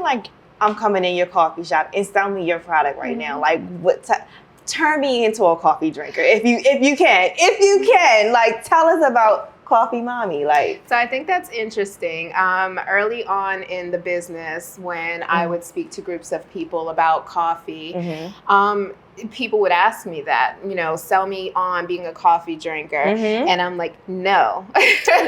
like I'm coming in your coffee shop and sell me your product right now. Like, turn me into a coffee drinker if you can. Like, tell us about Coffee Mommy. Like, so I think that's interesting. Early on in the business, when I would speak to groups of people about coffee, people would ask me that, sell me on being a coffee drinker. And I'm like, no.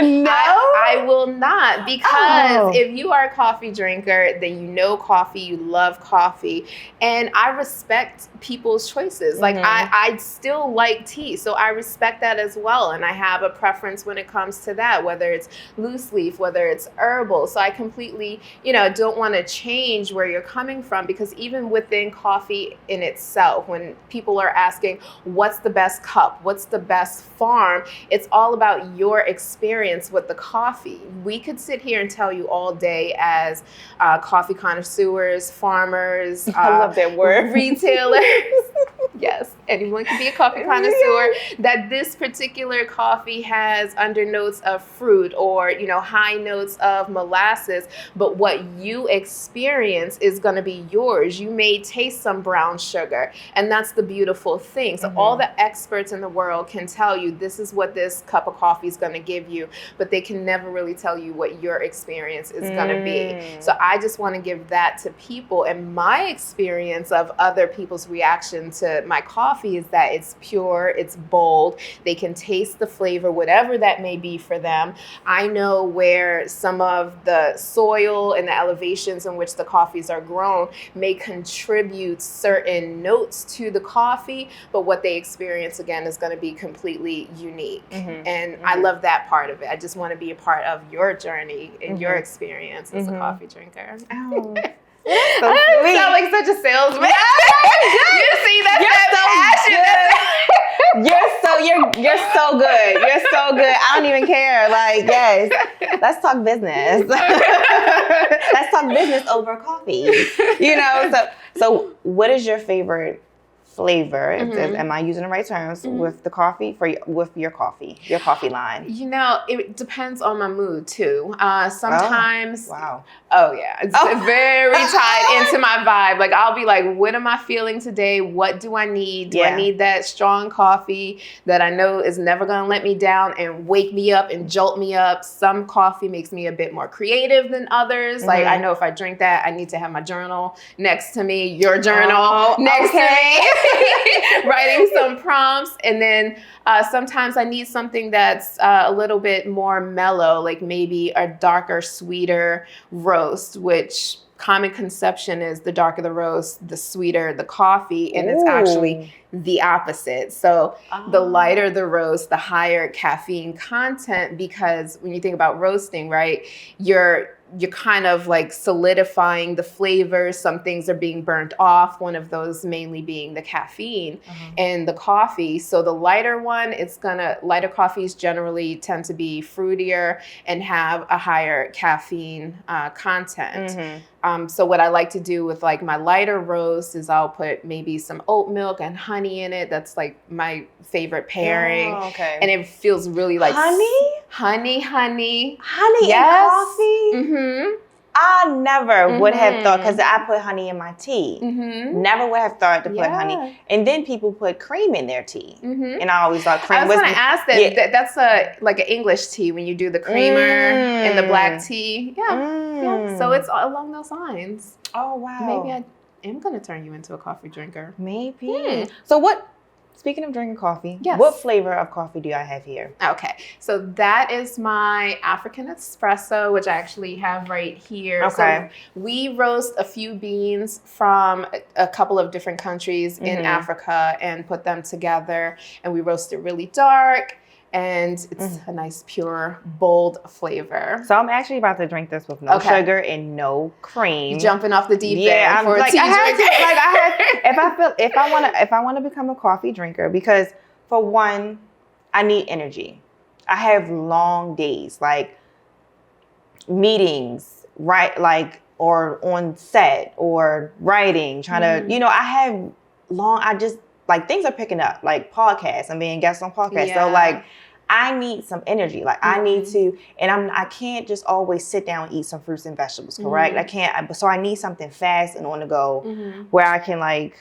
No? I will not, because if you are a coffee drinker, then you know coffee, you love coffee. And I respect people's choices. Like, I still like tea, so I respect that as well. And I have a preference when it comes to that, whether it's loose leaf, whether it's herbal. So I completely, don't want to change where you're coming from, because even within coffee in itself, when people are asking, what's the best cup? What's the best farm? It's all about your experience with the coffee. We could sit here and tell you all day as coffee connoisseurs, farmers, I love that word. Retailers. Yes, anyone can be a coffee connoisseur, that this particular coffee has undernotes of fruit or, high notes of molasses, but what you experience is going to be yours. You may taste some brown sugar, and that's the beautiful thing. So all the experts in the world can tell you this is what this cup of coffee is going to give you, but they can never really tell you what your experience is going to be. So I just want to give that to people, and my experience of other people's reaction to my coffee is that it's pure, it's bold, they can taste the flavor, whatever that may be for them. I know where some of the soil and the elevations in which the coffees are grown may contribute certain notes to the coffee, but what they experience again is going to be completely unique. And I love that part of it. I just want to be a part of your journey and your experience as a coffee drinker. Oh. So I sound like such a salesman. You see, You're so good. You're so good. I don't even care. Like, yes, let's talk business. Let's talk business over coffee. So what is your favorite flavor? Am I using the right terms with the coffee with your coffee line? It depends on my mood too. Sometimes, it's very tied into my vibe. Like, I'll be like, what am I feeling today? What do I need? Do I need that strong coffee that I know is never going to let me down and wake me up and jolt me up? Some coffee makes me a bit more creative than others. Like, I know if I drink that, I need to have my journal next to me, your journal next to me. Writing some prompts. And then sometimes I need something that's a little bit more mellow, like maybe a darker, sweeter roast, which common conception is the darker the roast, the sweeter the coffee. And it's actually the opposite. So the lighter the roast, the higher caffeine content, because when you think about roasting, right, you're kind of like solidifying the flavors. Some things are being burnt off, one of those mainly being the caffeine and the coffee. So the lighter one, lighter coffees generally tend to be fruitier and have a higher caffeine content. So what I like to do with like my lighter roast is I'll put maybe some oat milk and honey in it. That's like my favorite pairing. And it feels really like honey in coffee. I never would have thought, because I put honey in my tea. Never would have thought to put honey. And then people put cream in their tea. And I always thought cream was... I was going to ask that. That's like an English tea when you do the creamer and the black tea. Yeah. So it's along those lines. Oh, wow. Maybe I am going to turn you into a coffee drinker. Maybe. So speaking of drinking coffee, what flavor of coffee do I have here? Okay, so that is my African espresso, which I actually have right here. So we roast a few beans from a couple of different countries in Africa and put them together, and we roast it really dark. And it's a nice, pure, bold flavor. So I'm actually about to drink this with no sugar and no cream. You're jumping off the deep end for a tea drinker. If I want to become a coffee drinker, because for one, I need energy. I have long days, like meetings, right? Like, or on set or writing, trying to, I just like things are picking up, like podcasts. I'm being guest on podcasts. So like, I need some energy. Like I need to, and I can't just always sit down and eat some fruits and vegetables, correct? I can't, so I need something fast and on the go where I can like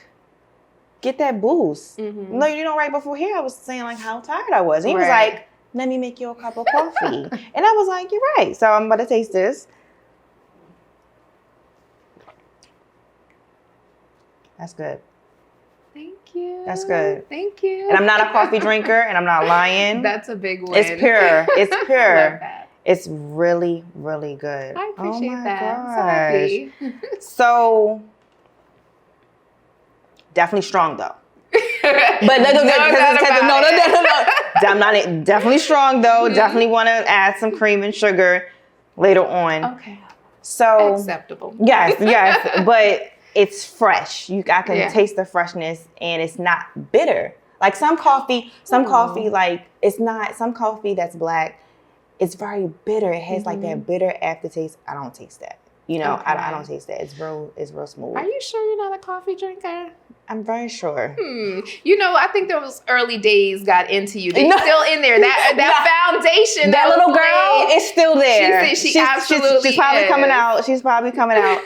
get that boost. No, you know, right before here I was saying like how tired I was. And he was like, let me make you a cup of coffee. And I was like, you're right. So I'm about to taste this. That's good. Thank you. That's good. Thank you. And I'm not a coffee drinker, and I'm not lying. That's a big one. It's pure. It's pure. Love that. It's really, really good. I appreciate that. Gosh. I'm so happy. So definitely strong though. But I'm not definitely strong though. Definitely want to add some cream and sugar later on. Okay. So acceptable. Yes, but it's fresh. I can taste the freshness, and it's not bitter. Like some coffee, like it's not. Some coffee that's black, it's very bitter. It has like that bitter aftertaste. I don't taste that. You know, I don't taste that. It's real smooth. Are you sure you're not a coffee drinker? I'm very sure. You know, I think those early days got into you. They're still in there. That foundation. That little girl is still there. She absolutely she's probably coming out. She's probably coming out.